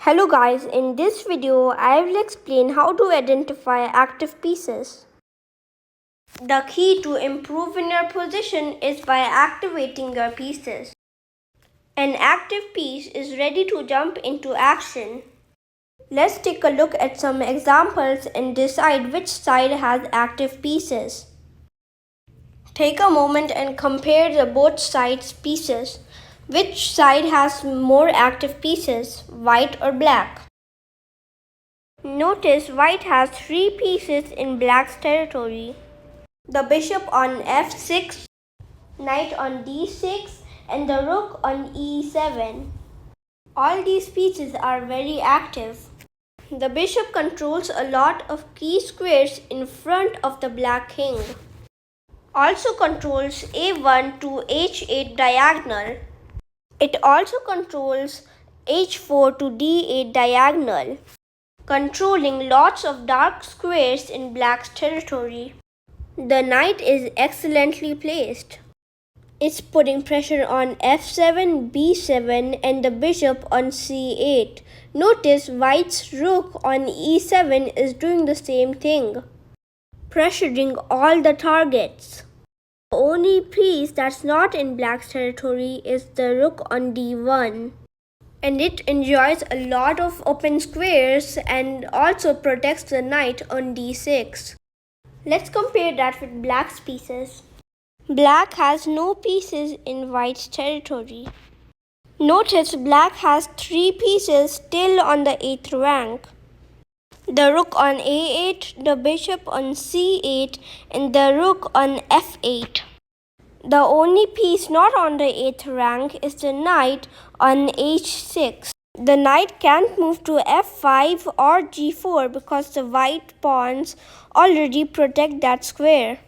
Hello guys, in this video I will explain how to identify active pieces. The key to improving your position is by activating your pieces. An active piece is ready to jump into action. Let's take a look at some examples and decide which side has active pieces. Take a moment and compare the both sides' pieces. Which side has more active pieces, white or black? Notice white has 3 pieces in black's territory. The bishop on f6, knight on d6, and the rook on e7. All these pieces are very active. The bishop controls a lot of key squares in front of the black king. Also controls a1 to h8 diagonal. It also controls h4 to d8 diagonal, controlling lots of dark squares in black's territory. The knight is excellently placed. It's putting pressure on f7, b7 and the bishop on c8. Notice white's rook on e7 is doing the same thing, pressuring all the targets. The only piece that's not in black's territory is the rook on d1. And it enjoys a lot of open squares and also protects the knight on d6. Let's compare that with black's pieces. Black has no pieces in white's territory. Notice black has 3 pieces still on the 8th rank. The rook on a8, the bishop on c8, and the rook on f8. The only piece not on the 8th rank is the knight on h6. The knight can't move to f5 or g4 because the white pawns already protect that square.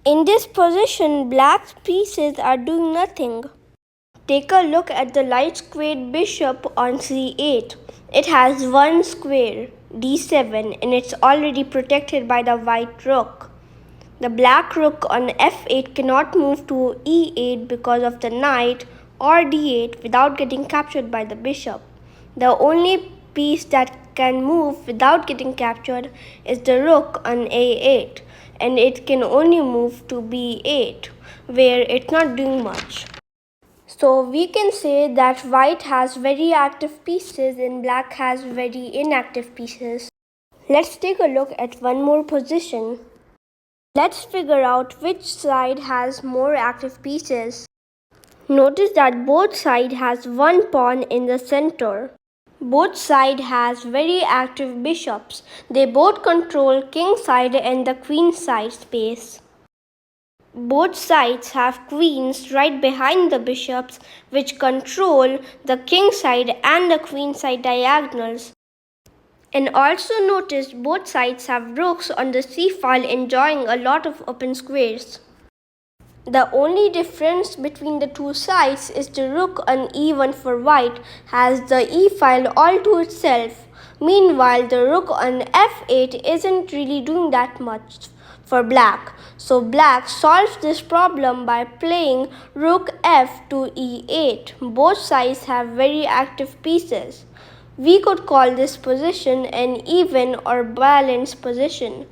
In this position, black's pieces are doing nothing. Take a look at the light squared bishop on c8. It has one square, d7, and it's already protected by the white rook. The black rook on f8 cannot move to e8 because of the knight or d8 without getting captured by the bishop. The only piece that can move without getting captured is the rook on a8, and it can only move to b8 where it's not doing much. So we can say that white has very active pieces and black has very inactive pieces. Let's take a look at one more position. Let's figure out which side has more active pieces. Notice that both sides has one pawn in the center. Both sides has very active bishops. They both control king side and the queen side space. Both sides have queens right behind the bishops which control the king side and the queen side diagonals. And also notice both sides have rooks on the c-file enjoying a lot of open squares. The only difference between the two sides is the rook on e1 for white has the e-file all to itself. Meanwhile, the rook on f8 isn't really doing that much for black. So black solves this problem by playing rook f to e8. Both sides have very active pieces. We could call this position an even or balanced position.